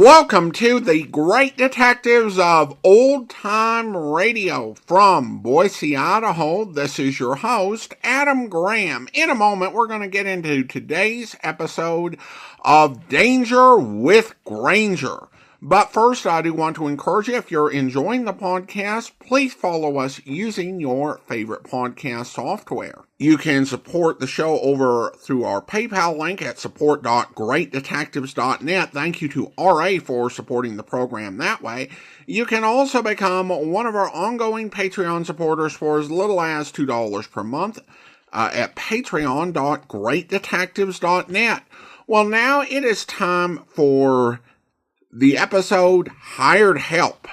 Welcome to the Great Detectives of Old Time Radio from Boise, Idaho. This is your host, Adam Graham. In a moment, we're going to get into today's episode of Danger with Grainger. But first, I do want to encourage you, if you're enjoying the podcast, please follow us using your favorite podcast software. You can support the show over through our PayPal link at support.greatdetectives.net. Thank you to RA for supporting the program that way. You can also become one of our ongoing Patreon supporters for as little as $2 per month at patreon.greatdetectives.net. Well, now it is time for the episode Hired Help.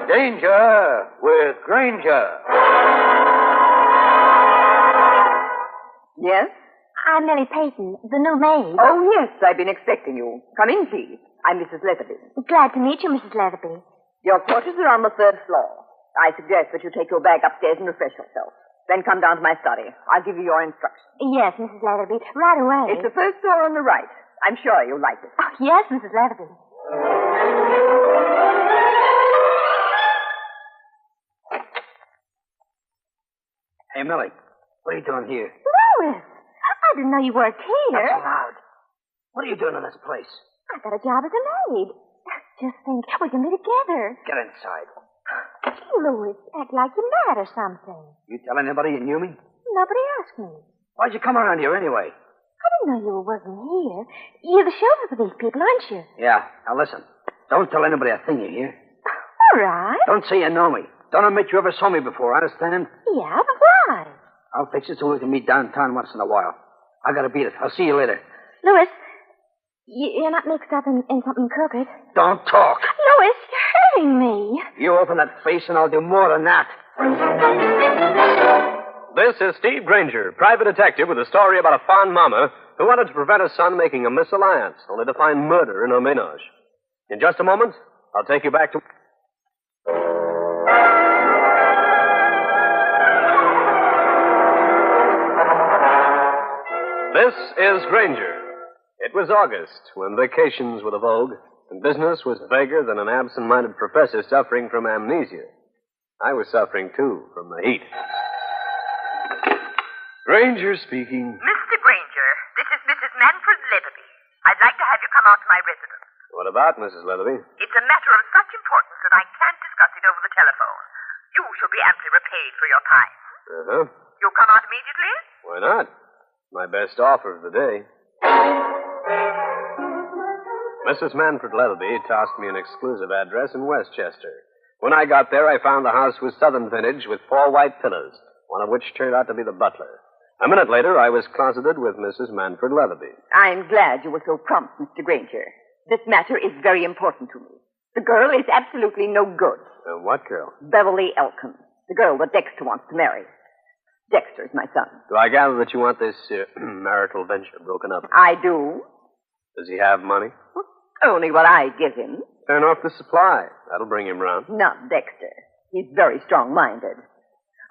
Danger with Grainger. Yes? I'm Millie Payton, the new maid. Oh, yes, I've been expecting you. Come in, please. I'm Mrs. Leatherby. Glad to meet you, Mrs. Leatherby. Your quarters are on the third floor. I suggest that you take your bag upstairs and refresh yourself. Then come down to my study. I'll give you your instructions. Yes, Mrs. Leatherby, right away. It's the first floor on the right. I'm sure you'll like it. Oh, yes, Mrs. Leatherby. Hey, Millie, what are you doing here? Louis, I didn't know you worked here. Not so loud. What are you doing in this place? I got a job as a maid. Just think, we can be together. Get inside. Louis, act like you're mad or something. You tell anybody you knew me? Nobody asked me. Why'd you come around here anyway? I didn't know you were working here. You're the chauffeur for these people, aren't you? Yeah. Now listen. Don't tell anybody a thing you hear. All right. Don't say you know me. Don't admit you ever saw me before, understand? Yeah, but why? I'll fix it so we can meet downtown once in a while. I gotta beat it. I'll see you later. Louis, you're not mixed up in something crooked. Don't talk. Louis, you're hurting me. You open that face and I'll do more than that. This is Steve Grainger, private detective with a story about a fond mama who wanted to prevent her son making a misalliance, only to find murder in her ménage. In just a moment, I'll take you back to... This is Grainger. It was August, when vacations were the vogue, and business was vaguer than an absent-minded professor suffering from amnesia. I was suffering, too, from the heat. Grainger speaking. Mr. Grainger, this is Mrs. Manfred Leatherby. I'd like to have you come out to my residence. What about, Mrs. Leatherby? It's a matter of such importance that I can't discuss it over the telephone. You shall be amply repaid for your time. Uh-huh. You'll come out immediately? Why not? My best offer of the day. Mrs. Manfred Leatherby tossed me an exclusive address in Westchester. When I got there, I found the house was Southern vintage with 4 white pillars, one of which turned out to be the butler. A minute later, I was closeted with Mrs. Manfred Leatherby. I'm glad you were so prompt, Mr. Grainger. This matter is very important to me. The girl is absolutely no good. What girl? Beverly Elkin, the girl that Dexter wants to marry. Dexter's my son. Do I gather that you want this marital venture broken up? I do. Does he have money? Only what I give him. Turn off the supply. That'll bring him round. Not Dexter. He's very strong-minded.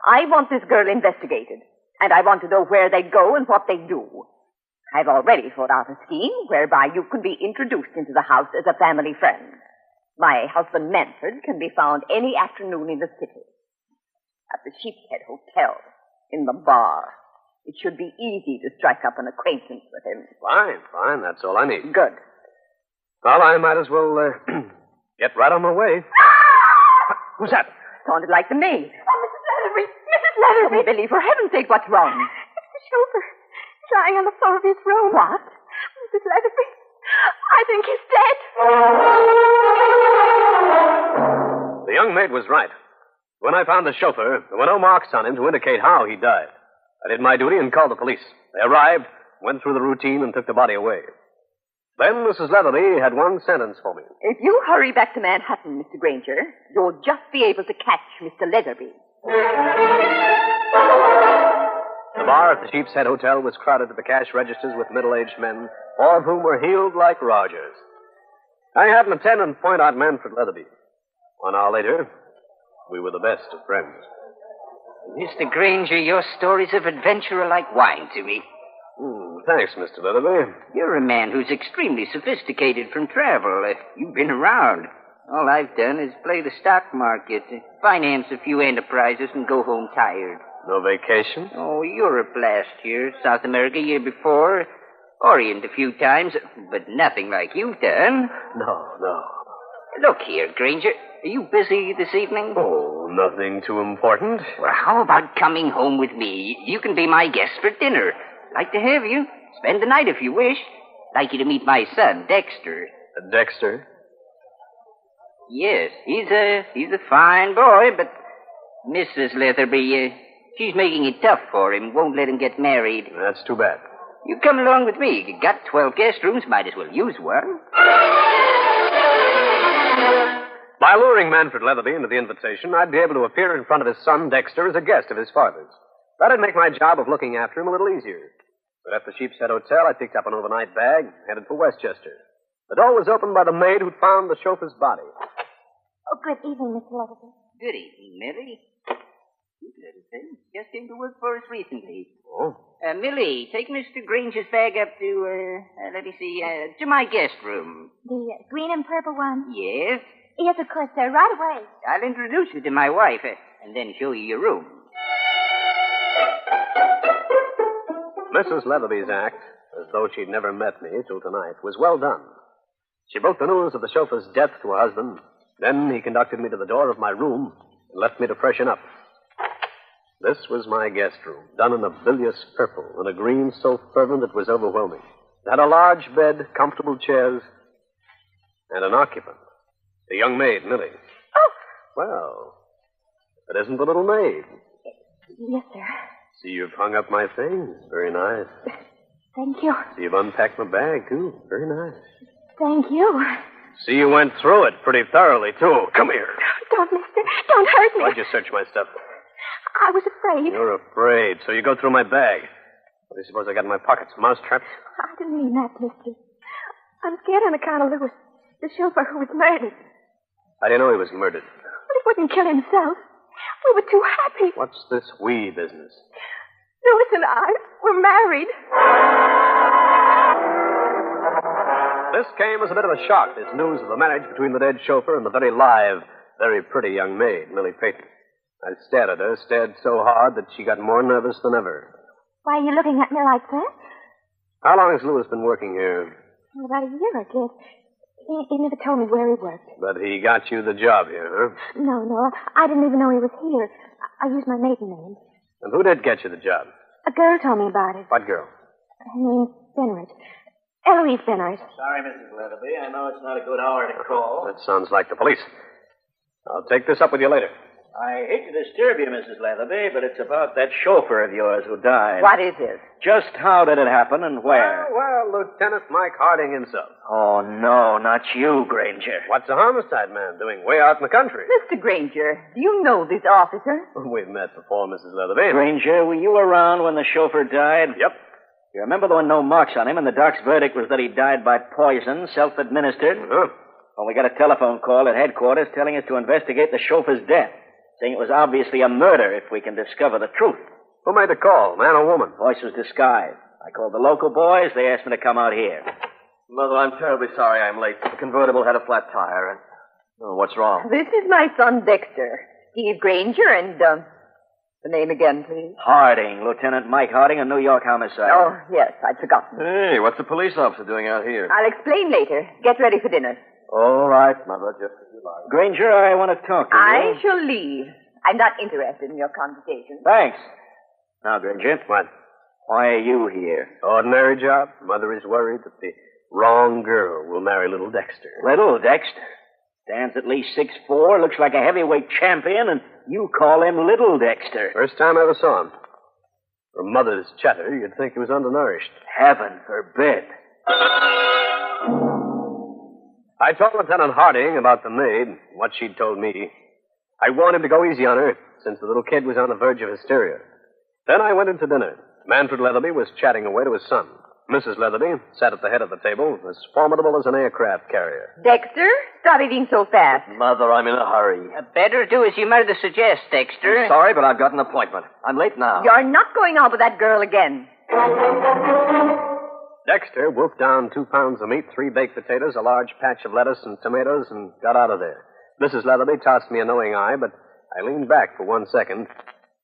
I want this girl investigated, and I want to know where they go and what they do. I've already thought out a scheme whereby you could be introduced into the house as a family friend. My husband Manfred can be found any afternoon in the city. At the Sheepshead Hotel, in the bar. It should be easy to strike up an acquaintance with him. Fine. That's all I need. Good. Well, I might as well get right on my way. Who's that? Sounded like the maid. Oh, Mrs. Leatherby! Mrs. Leatherby! Oh, Billy, for heaven's sake, what's wrong? It's the chauffeur. He's lying on the floor of his room. What? Mrs. Leatherby, I think he's dead. The young maid was right. When I found the chauffeur, there were no marks on him to indicate how he died. I did my duty and called the police. They arrived, went through the routine, and took the body away. Then Mrs. Leatherby had one sentence for me. If you hurry back to Manhattan, Mr. Grainger, you'll just be able to catch Mr. Leatherby. The bar at the Sheepshead Hotel was crowded to the cash registers with middle-aged men, all of whom were heeled like Rogers. I had an attendant point out Manfred Leatherby. 1 hour later, we were the best of friends. Mr. Grainger, your stories of adventure are like wine to me. Thanks, Mr. Leatherby. You're a man who's extremely sophisticated from travel. You've been around. All I've done is play the stock market, finance a few enterprises, and go home tired. No vacation? Oh, Europe last year, South America year before, Orient a few times, but nothing like you've done. No. Look here, Grainger. Are you busy this evening? Oh, nothing too important. Well, how about coming home with me? You can be my guest for dinner. Like to have you. Spend the night if you wish. Like you to meet my son, Dexter. Dexter? Yes, he's a fine boy, but Mrs. Leatherby, she's making it tough for him. Won't let him get married. That's too bad. You come along with me. You got 12 guest rooms. Might as well use one. By luring Manfred Leatherby into the invitation, I'd be able to appear in front of his son, Dexter, as a guest of his father's. That'd make my job of looking after him a little easier. But at the Sheepshead Hotel, I picked up an overnight bag, headed for Westchester. The door was opened by the maid who'd found the chauffeur's body. Oh, good evening, Mr. Leatherby. Good evening, Millie. You little thing. Just came to work for us recently. Oh? Millie, take Mr. Grainger's bag up to, let me see, to my guest room. The green and purple one? Yes? Yes, of course, sir. Right away. I'll introduce you to my wife, and then show you your room. Mrs. Leatherby's act, as though she'd never met me till tonight, was well done. She broke the news of the chauffeur's death to her husband. Then he conducted me to the door of my room and left me to freshen up. This was my guest room, done in a bilious purple and a green so fervent it was overwhelming. It had a large bed, comfortable chairs, and an occupant, the young maid, Millie. Oh! Well, if it isn't the little maid. Yes, sir. See, you've hung up my things. Very nice. Thank you. See, you've unpacked my bag, too. Very nice. Thank you. See, you went through it pretty thoroughly, too. Come here. Don't, mister. Don't hurt me. Why'd you search my stuff? I was afraid. You're afraid, so you go through my bag. What do you suppose I got in my pockets? Mousetraps? I didn't mean that, mister. I'm scared on account of Lewis, the chauffeur who was murdered. How do you know he was murdered? But he wouldn't kill himself. We were too happy. What's this we business? Lewis and I were married. This came as a bit of a shock, this news of the marriage between the dead chauffeur and the very live, very pretty young maid, Millie Peyton. I stared at her, stared so hard that she got more nervous than ever. Why are you looking at me like that? How long has Lewis been working here? Well, about a year, I guess. He never told me where he worked. But he got you the job here, huh? No. I didn't even know he was here. I used my maiden name. And who did get you the job? A girl told me about it. What girl? Her name's Benrich. Eloise Benrich. Sorry, Mrs. Leatherby. I know it's not a good hour to call. That sounds like the police. I'll take this up with you later. I hate to disturb you, Mrs. Leatherby, but it's about that chauffeur of yours who died. What is it? Just how did it happen and where? Well, Lieutenant Mike Harding himself. Oh, no, not you, Grainger. What's a homicide man doing way out in the country? Mr. Grainger, do you know this officer? We've met before, Mrs. Leatherby. Grainger, were you around when the chauffeur died? Yep. You remember there were no marks on him, and the doc's verdict was that he died by poison, self-administered? Uh-huh. Well, we got a telephone call at headquarters telling us to investigate the chauffeur's death, saying it was obviously a murder if we can discover the truth. Who made the call, man or woman? Voice was disguised. I called the local boys. They asked me to come out here. Mother, I'm terribly sorry I'm late. The convertible had a flat tire. And... Oh, what's wrong? This is my son, Dexter. Steve Grainger, and, the name again, please. Harding, Lieutenant Mike Harding, a New York homicide. Oh, yes, I'd forgotten. Hey, what's the police officer doing out here? I'll explain later. Get ready for dinner. All right, Mother, just as you like. Grainger, I want to talk to you. I shall leave. I'm not interested in your conversation. Thanks. Now, Grainger. What? Why are you here? Ordinary job. Mother is worried that the wrong girl will marry little Dexter. Little Dexter. Stands at least 6'4", looks like a heavyweight champion, and you call him Little Dexter. First time I ever saw him. From Mother's chatter, you'd think he was undernourished. Heaven forbid. I told Lieutenant Harding about the maid, what she'd told me. I warned him to go easy on her, since the little kid was on the verge of hysteria. Then I went into dinner. Manfred Leatherby was chatting away to his son. Mrs. Leatherby sat at the head of the table, as formidable as an aircraft carrier. Dexter, stop eating so fast. Mother, I'm in a hurry. Better do as your mother suggests, Dexter. I'm sorry, but I've got an appointment. I'm late now. You're not going out with that girl again. Dexter wolfed down 2 pounds of meat, 3 baked potatoes, a large patch of lettuce and tomatoes, and got out of there. Mrs. Leatherby tossed me a knowing eye, but I leaned back for 1 second.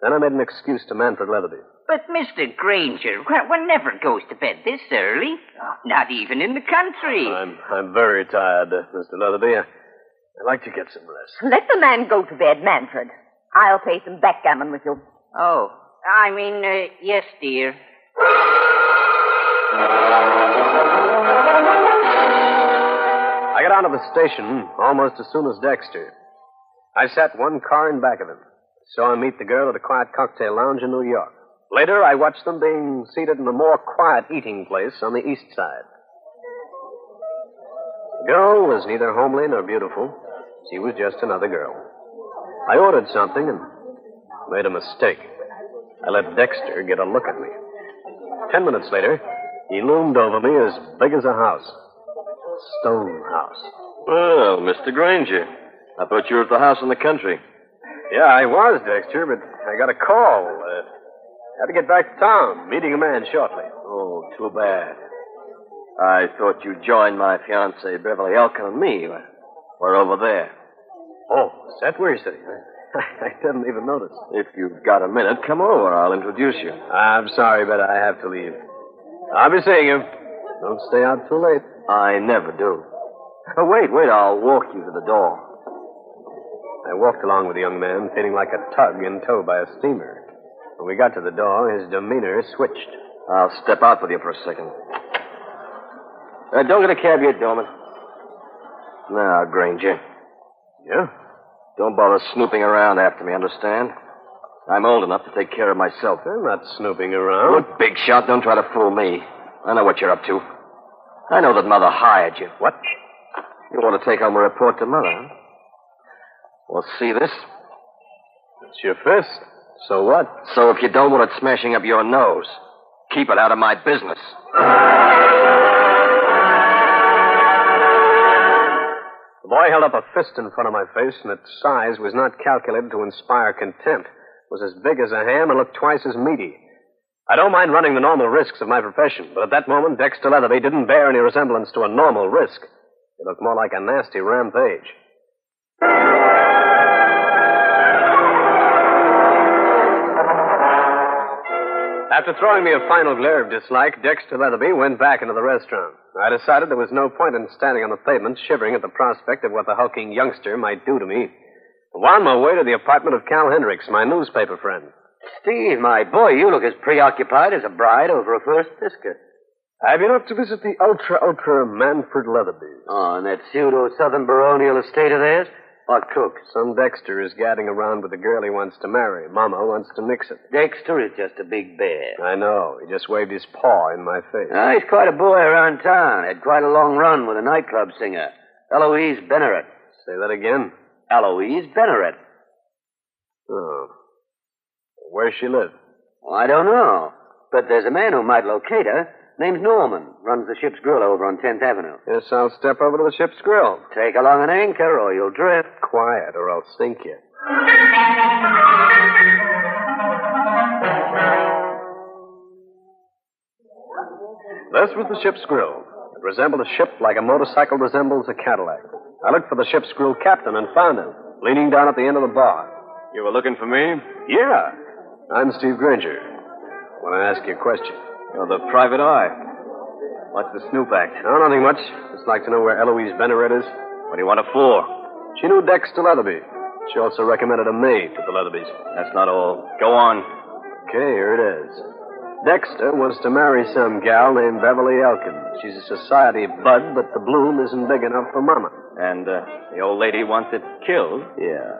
Then I made an excuse to Manfred Leatherby. But, Mr. Grainger, one never goes to bed this early. Not even in the country. I'm very tired, Mr. Leatherby. I'd like to get some rest. Let the man go to bed, Manfred. I'll play some backgammon with you. Oh, yes, dear. I got out of the station almost as soon as Dexter. I sat 1 car in back of him. Saw him meet the girl at a quiet cocktail lounge in New York. Later, I watched them being seated in a more quiet eating place on the east side. The girl was neither homely nor beautiful. She was just another girl. I ordered something and made a mistake. I let Dexter get a look at me. 10 minutes later, he loomed over me as big as a house. Stone house. Well, Mr. Grainger, I thought you were at the house in the country. Yeah, I was, Dexter, but I got a call. Had to get back to town, meeting a man shortly. Oh, too bad. I thought you'd join my fiancée, Beverly Elkin, and me. We're over there. Oh, is that where you're sitting? I didn't even notice. If you've got a minute, come over. I'll introduce you. I'm sorry, but I have to leave. I'll be seeing you. Don't stay out too late. I never do. Oh, wait. I'll walk you to the door. I walked along with the young man, feeling like a tug in tow by a steamer. When we got to the door, his demeanor switched. I'll step out with you for a second. Don't get a cab yet, Dorman. Now, Grainger. Yeah? Don't bother snooping around after me, understand? I'm old enough to take care of myself. I'm not snooping around. Look, big shot, don't try to fool me. I know what you're up to. I know that Mother hired you. What? You want to take home a report to Mother, huh? Well, see this? It's your fist. So what? So if you don't want it smashing up your nose, keep it out of my business. The boy held up a fist in front of my face, and its size was not calculated to inspire contempt. It was as big as a ham and looked twice as meaty. I don't mind running the normal risks of my profession, but at that moment, Dexter Leatherby didn't bear any resemblance to a normal risk. He looked more like a nasty rampage. After throwing me a final glare of dislike, Dexter Leatherby went back into the restaurant. I decided there was no point in standing on the pavement shivering at the prospect of what the hulking youngster might do to me. I wound my way to the apartment of Cal Hendricks, my newspaper friend. Steve, my boy, you look as preoccupied as a bride over a first biscuit. I've been up to visit the ultra Manfred Leatherby. Oh, and that pseudo-southern baronial estate of theirs? What cook? Some Dexter is gadding around with the girl he wants to marry. Mama wants to nix it. Dexter is just a big bear. I know. He just waved his paw in my face. He's quite a boy around town. Had quite a long run with a nightclub singer, Eloise Benneret. Say that again? Eloise Benneret. Oh. Where's she live? Oh, I don't know. But there's a man who might locate her. Name's Norman. Runs the Ship's Grill over on 10th Avenue. Yes, I'll step over to the Ship's Grill. Take along an anchor or you'll drift. Quiet or I'll sink you. This was the Ship's Grill. It resembled a ship like a motorcycle resembles a Cadillac. I looked for the Ship's Grill captain and found him, leaning down at the end of the bar. You were looking for me? Yeah. I'm Steve Grainger. I want to ask you a question. You're the private eye. What's the snoop act? Oh, nothing much. Just like to know where Eloise Benneret is. What do you want it for? She knew Dexter Leatherby. She also recommended a maid to the Leatherbys. That's not all. Go on. Okay, here it is. Dexter was to marry some gal named Beverly Elkin. She's a society bud, but the bloom isn't big enough for Mama. And the old lady wants it killed? Yeah.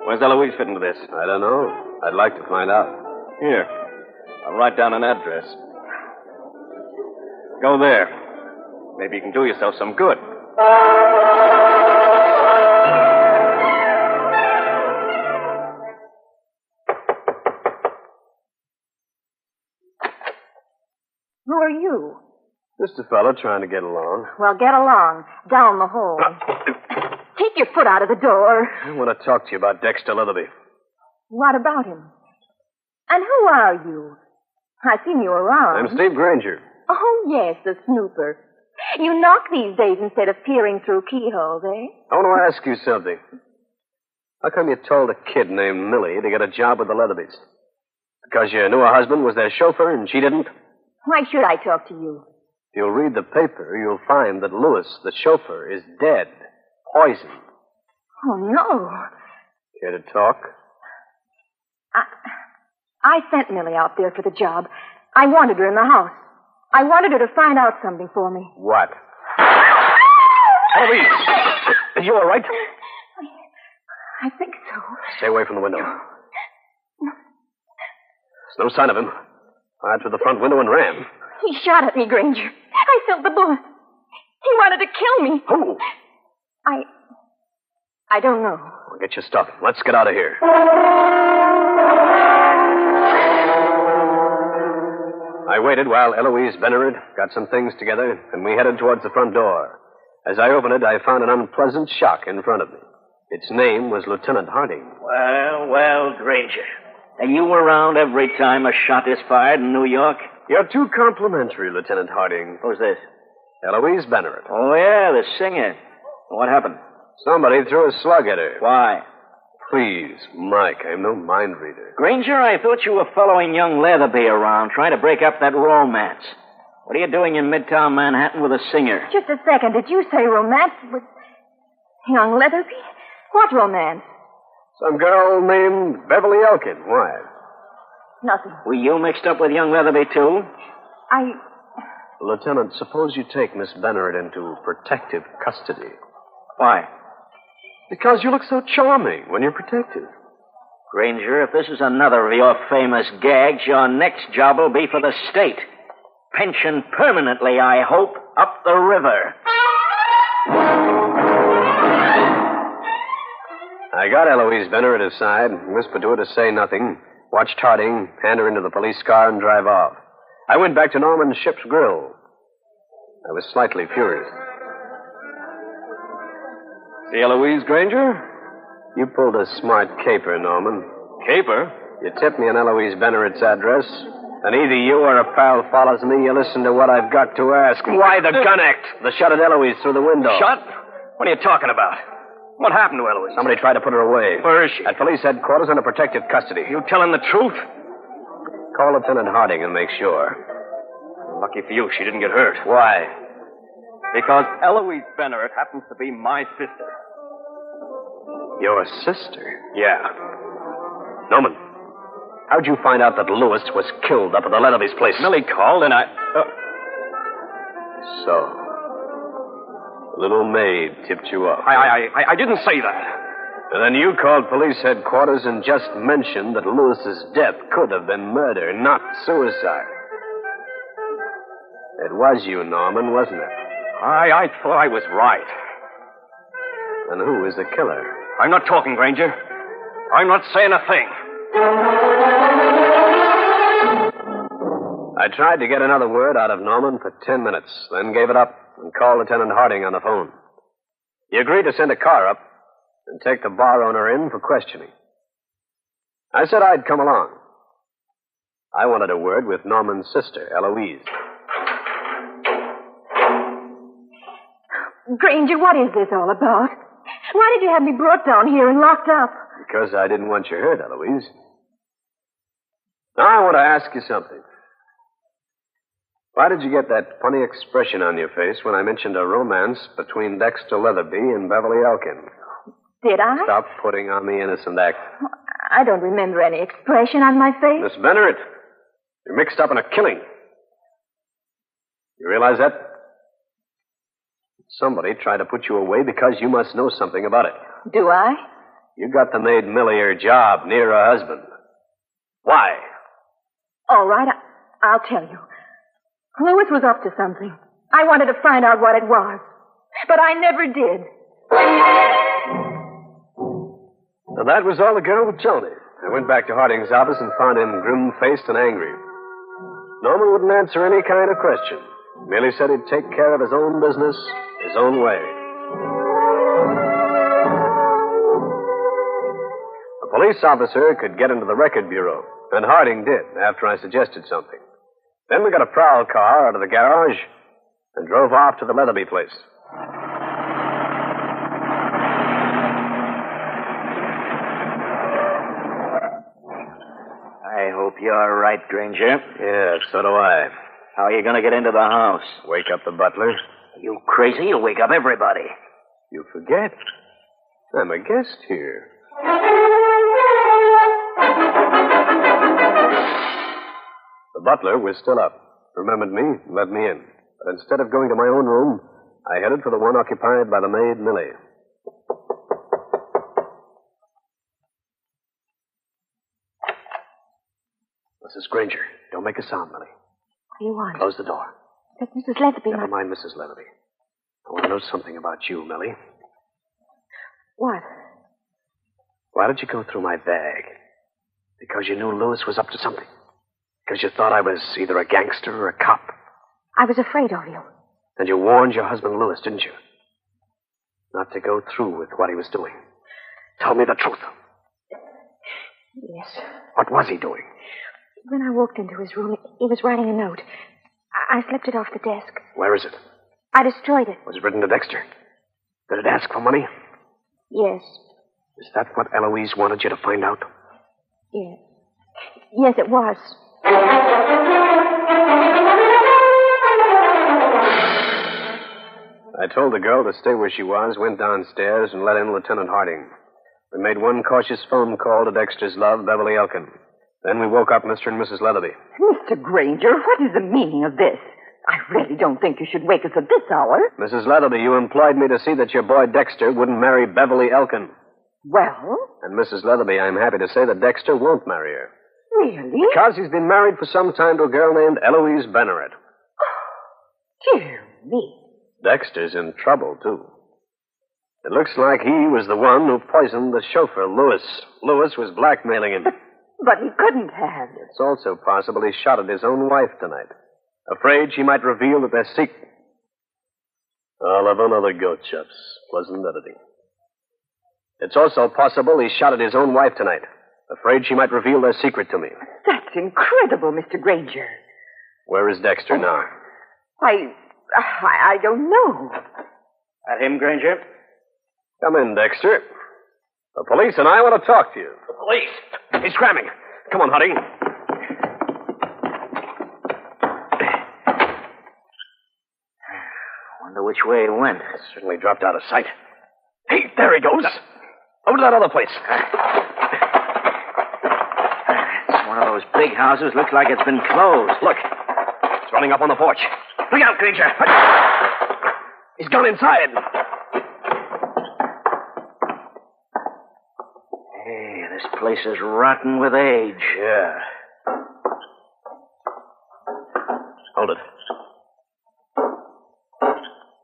Where's Eloise fit into this? I don't know. I'd like to find out. Here. I'll write down an address. Go there. Maybe you can do yourself some good. Who are Just a fella trying to get along. Well, get along. Down the hall. Take your foot out of the door. I want to talk to you about Dexter Leatherby. What about him? And who are you? I've seen you around. I'm Steve Grainger. Oh, yes, the snooper. You knock these days instead of peering through keyholes, eh? I want to ask you something. How come you told a kid named Millie to get a job with the Leatherbys? Because you knew her husband was their chauffeur and she didn't? Why should I talk to you? If you'll read the paper, you'll find that Lewis, the chauffeur, is dead. Poisoned. Oh, no. Care to talk? I sent Millie out there for the job. I wanted her in the house. I wanted her to find out something for me. What? Eloise! Are you all right? I think so. Stay away from the window. There's no sign of him. Fired through the front window and ran. He shot at me, Grainger. I felt the bullet. He wanted to kill me. Who? I don't know. Well, get your stuff. Let's get out of here. I waited while Eloise Benneret got some things together, and we headed towards the front door. As I opened it, I found an unpleasant shock in front of me. Its name was Lieutenant Harding. Well, Grainger. And you were around every time a shot is fired in New York? You're too complimentary, Lieutenant Harding. Who's this? Eloise Benneret. Oh, yeah, the singer. What happened? Somebody threw a slug at her. Why? Please, Mike, I'm no mind reader. Granger, I thought you were following young Leatherby around, trying to break up that romance. What are you doing in Midtown Manhattan with a singer? Just a second. Did you say romance with young Leatherby? What romance? Some girl named Beverly Elkin. Why? Nothing. Were you mixed up with young Leatherby, too? Lieutenant, suppose you take Miss Benneret into protective custody. Why? Because you look so charming when you're protected. Granger, if this is another of your famous gags, your next job will be for the state. Pension permanently, I hope, up the river. I got Eloise Benneret aside, whispered to her to say nothing, watched Harding hand her into the police car and drive off. I went back to Norman's Ship's Grill. I was slightly furious. See Eloise, Granger? You pulled a smart caper, Norman. Caper? You tipped me on Eloise Benneret's address, and either you or a pal follows me, you listen to what I've got to ask. Why the gun act? The shot at Eloise through the window. Shot? What are you talking about? What happened to Eloise? Somebody tried to put her away. Where is she? At police headquarters under protective custody. You telling the truth? Call Lieutenant Harding and make sure. Lucky for you, she didn't get hurt. Why? Because Eloise Benneret happens to be my sister. Your sister? Yeah. Norman, how'd you find out that Lewis was killed up at the Leatherby's place? Millie called and I... So, the little maid tipped you off. I didn't say that. And then you called police headquarters and just mentioned that Lewis's death could have been murder, not suicide. It was you, Norman, wasn't it? I thought I was right. And who is the killer? I'm not talking, Granger. I'm not saying a thing. I tried to get another word out of Norman for 10 minutes, then gave it up and called Lieutenant Harding on the phone. He agreed to send a car up and take the bar owner in for questioning. I said I'd come along. I wanted a word with Norman's sister, Eloise. Grainger, what is this all about? Why did you have me brought down here and locked up? Because I didn't want you hurt, Eloise. Now I want to ask you something. Why did you get that funny expression on your face when I mentioned a romance between Dexter Leatherby and Beverly Elkin? Did I? Stop putting on the innocent act. I don't remember any expression on my face. Miss Benneret, you're mixed up in a killing. You realize that? Somebody tried to put you away because you must know something about it. Do I? You got the maid Millie her job near her husband. Why? All right, I'll tell you. Lewis was up to something. I wanted to find out what it was. But I never did. Now, that was all the girl would tell me. I went back to Harding's office and found him grim-faced and angry. Norman wouldn't answer any kind of question. Merely said he'd take care of his own business his own way. The police officer could get into the record bureau, and Harding did after I suggested something. Then we got a prowl car out of the garage and drove off to the Leatherby place. I hope you're right, Grainger. Yeah, so do I. How are you going to get into the house? Wake up the butler. Are you crazy? You'll wake up everybody. You forget. I'm a guest here. The butler was still up, remembered me, and let me in. But instead of going to my own room, I headed for the one occupied by the maid, Millie. Mrs. Grainger, don't make a sound, Millie. What do you want? Close the door. But Mrs. Leatherby... Never mind Mrs. Leatherby. I want to know something about you, Millie. What? Why did you go through my bag? Because you knew Lewis was up to something? Because you thought I was either a gangster or a cop? I was afraid of you. And you warned your husband Lewis, didn't you? Not to go through with what he was doing. Tell me the truth. Yes. What was he doing? When I walked into his room, he was writing a note. I slipped it off the desk. Where is it? I destroyed it. Was it written to Dexter? Did it ask for money? Yes. Is that what Eloise wanted you to find out? Yes. Yes, it was. I told the girl to stay where she was, went downstairs, and let in Lieutenant Harding. We made one cautious phone call to Dexter's love, Beverly Elkin. Then we woke up Mr. and Mrs. Leatherby. Mr. Grainger, what is the meaning of this? I really don't think you should wake us at this hour. Mrs. Leatherby, you employed me to see that your boy Dexter wouldn't marry Beverly Elkin. Well? And Mrs. Leatherby, I'm happy to say that Dexter won't marry her. Really? Because he's been married for some time to a girl named Eloise Benneret. Dear me. Dexter's in trouble, too. It looks like he was the one who poisoned the chauffeur, Lewis. Lewis was blackmailing him. But he couldn't have. It's also possible he shot at his own wife tonight, afraid she might reveal that their secret... I'll have another go, chaps. Pleasant editing. It's also possible he shot at his own wife tonight, afraid she might reveal their secret to me. That's incredible, Mr. Grainger. Where is Dexter now? I don't know. That him, Grainger? Come in, Dexter. The police and I want to talk to you. The police? He's cramming. Come on, Harding. Wonder which way he went. Certainly dropped out of sight. Hey, there he goes. Over to that other place. It's one of those big houses. Looks like it's been closed. Look. It's running up on the porch. Look out, Grainger. He's gone inside. Hey, this place is rotten with age. Yeah. Hold it.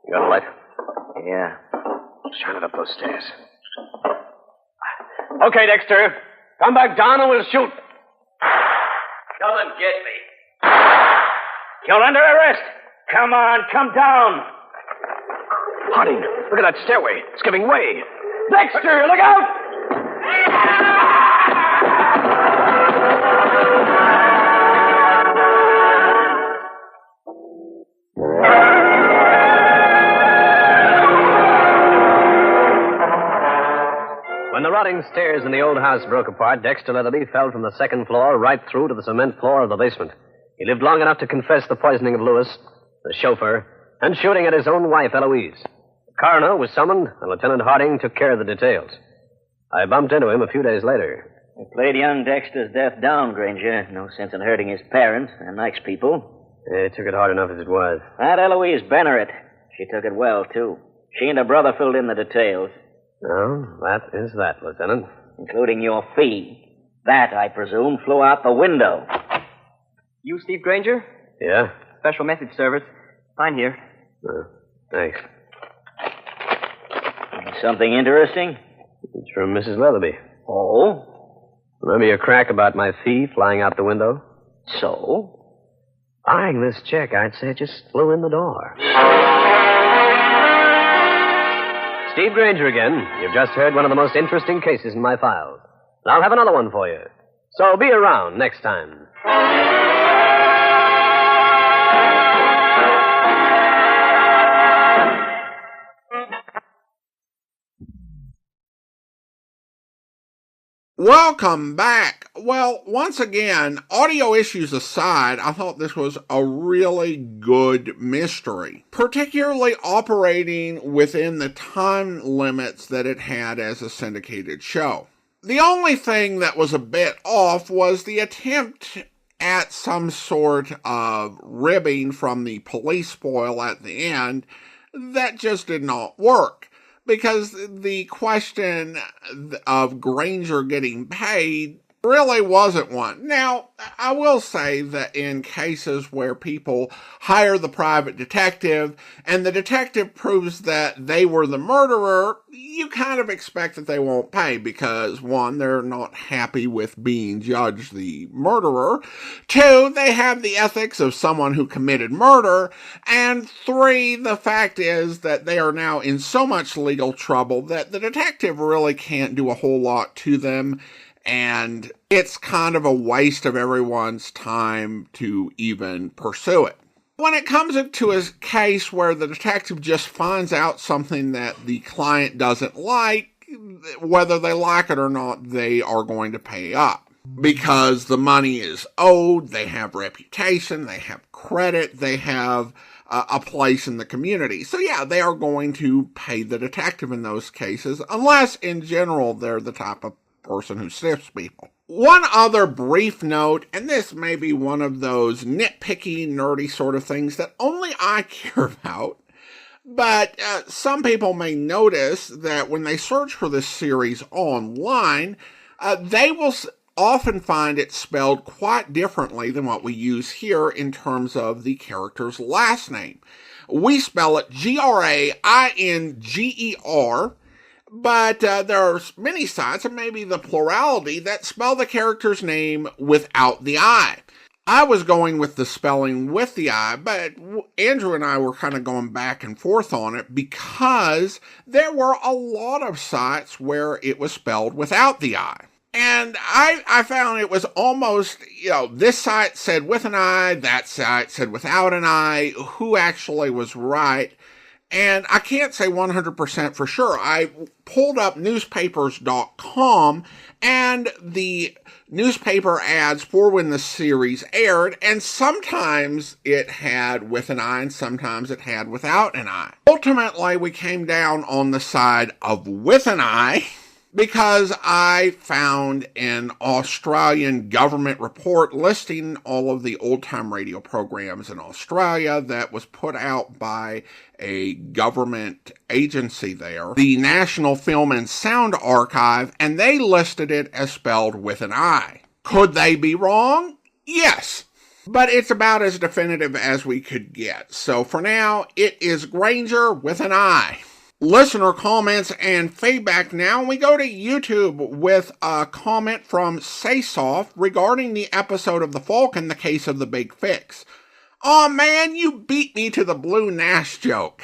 You got a light? Yeah. Shine it up those stairs. Okay, Dexter. Come back down and we'll shoot. Come and get me. You're under arrest. Come on, come down. Harding, look at that stairway. It's giving way. Dexter, look out! When the rotting stairs in the old house broke apart, Dexter Leatherby fell from the second floor right through to the cement floor of the basement. He lived long enough to confess the poisoning of Lewis, the chauffeur, and shooting at his own wife, Eloise. The coroner was summoned, and Lieutenant Harding took care of the details. I bumped into him a few days later. We played young Dexter's death down, Grainger. No sense in hurting his parents. They're nice people. They took it hard enough as it was. That Eloise Benneret, she took it well, too. She and her brother filled in the details. Oh, that is that, Lieutenant. Including your fee. That, I presume, flew out the window. You Steve Grainger? Yeah? Special message service. Sign here. Thanks. Something interesting? It's from Mrs. Leatherby. Oh? Remember your crack about my fee flying out the window? So? Buying this check, I'd say, just flew in the door. Steve Grainger again. You've just heard one of the most interesting cases in my files. And I'll have another one for you. So be around next time. Welcome back. Well, once again, audio issues aside, I thought this was a really good mystery, particularly operating within the time limits that it had as a syndicated show. The only thing that was a bit off was the attempt at some sort of ribbing from the police spoil at the end. That just did not work. Because the question of Grainger getting paid really wasn't one. Now, I will say that in cases where people hire the private detective and the detective proves that they were the murderer, you kind of expect that they won't pay because, one, they're not happy with being judged the murderer. Two, they have the ethics of someone who committed murder. And three, the fact is that they are now in so much legal trouble that the detective really can't do a whole lot to them. And it's kind of a waste of everyone's time to even pursue it. When it comes to a case where the detective just finds out something that the client doesn't like, whether they like it or not, they are going to pay up. Because the money is owed, they have reputation, they have credit, they have a place in the community. So yeah, they are going to pay the detective in those cases, unless in general they're the type of person who stiffs people. One other brief note, and this may be one of those nitpicky, nerdy sort of things that only I care about, but some people may notice that when they search for this series online, they will often find it spelled quite differently than what we use here in terms of the character's last name. We spell it Grainger, but there are many sites, and maybe the plurality, that spell the character's name without the I. I was going with the spelling with the I, but Andrew and I were kind of going back and forth on it because there were a lot of sites where it was spelled without the I. And I found it was almost, this site said with an I, that site said without an I, who actually was right. And I can't say 100% for sure. I pulled up newspapers.com and the newspaper ads for when the series aired, and sometimes it had with an I and sometimes it had without an I. Ultimately, we came down on the side of with an I, because I found an Australian government report listing all of the old-time radio programs in Australia that was put out by a government agency there, the National Film and Sound Archive, and they listed it as spelled with an I. Could they be wrong? Yes. But it's about as definitive as we could get. So for now, it is Grainger with an I. Listener comments and feedback now. We go to YouTube with a comment from Saysoft regarding the episode of The Falcon, The Case of the Big Fix. Aw man, you beat me to the Blue Nash joke.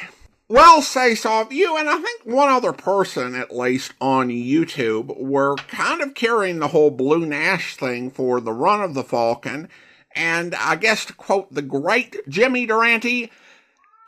Well, Saysoft, you and I think one other person, at least on YouTube, were kind of carrying the whole Blue Nash thing for the run of The Falcon. And I guess to quote the great Jimmy Durante,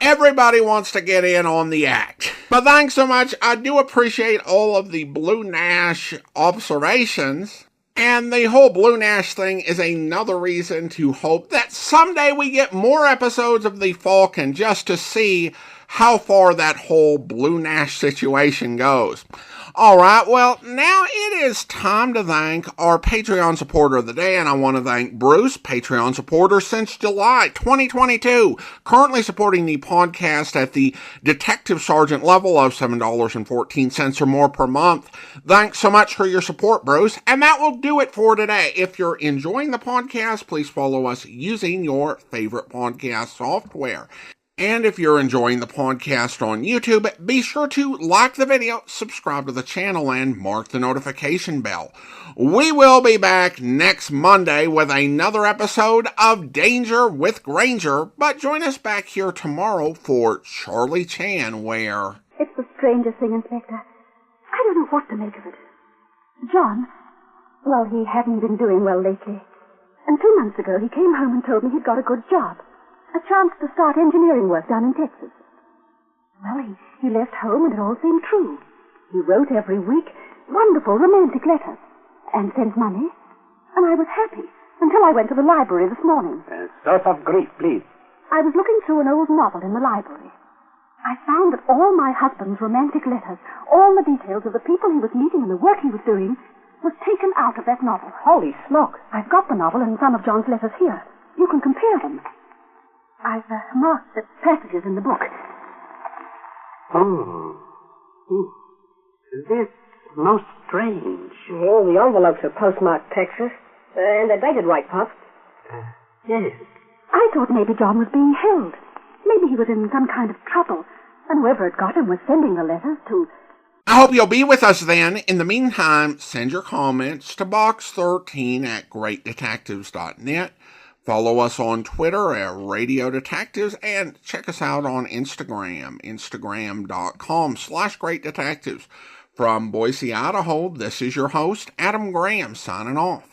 everybody wants to get in on the act. But thanks so much. I do appreciate all of the Blue Nash observations. And the whole Blue Nash thing is another reason to hope that someday we get more episodes of The Falcon just to see how far that whole Blue Nash situation goes. Alright, well, now it is time to thank our Patreon supporter of the day, and I want to thank Bruce, Patreon supporter since July 2022, currently supporting the podcast at the Detective Sergeant level of $7.14 or more per month. Thanks so much for your support, Bruce, and that will do it for today. If you're enjoying the podcast, please follow us using your favorite podcast software. And if you're enjoying the podcast on YouTube, be sure to like the video, subscribe to the channel, and mark the notification bell. We will be back next Monday with another episode of Danger with Grainger, but join us back here tomorrow for Charlie Chan, where... It's the strangest thing, Inspector. I don't know what to make of it. John, well, he hadn't been doing well lately. And 2 months ago, he came home and told me he'd got a good job. A chance to start engineering work down in Texas. Well, he left home and it all seemed true. He wrote every week wonderful romantic letters and sent money. And I was happy until I went to the library this morning. Source of grief, please. I was looking through an old novel in the library. I found that all my husband's romantic letters, all the details of the people he was meeting and the work he was doing, was taken out of that novel. Holy smoke. I've got the novel and some of John's letters here. You can compare them. I've marked the passages in the book. This most strange. Oh, the envelopes are postmarked Texas. And they're dated right, Pop. Yes. I thought maybe John was being held. Maybe he was in some kind of trouble. And whoever had got him was sending the letters to... I hope you'll be with us then. In the meantime, send your comments to box13@greatdetectives.net. Follow us on Twitter at Radio Detectives, and check us out on Instagram, instagram.com/greatdetectives. From Boise, Idaho, this is your host, Adam Graham, signing off.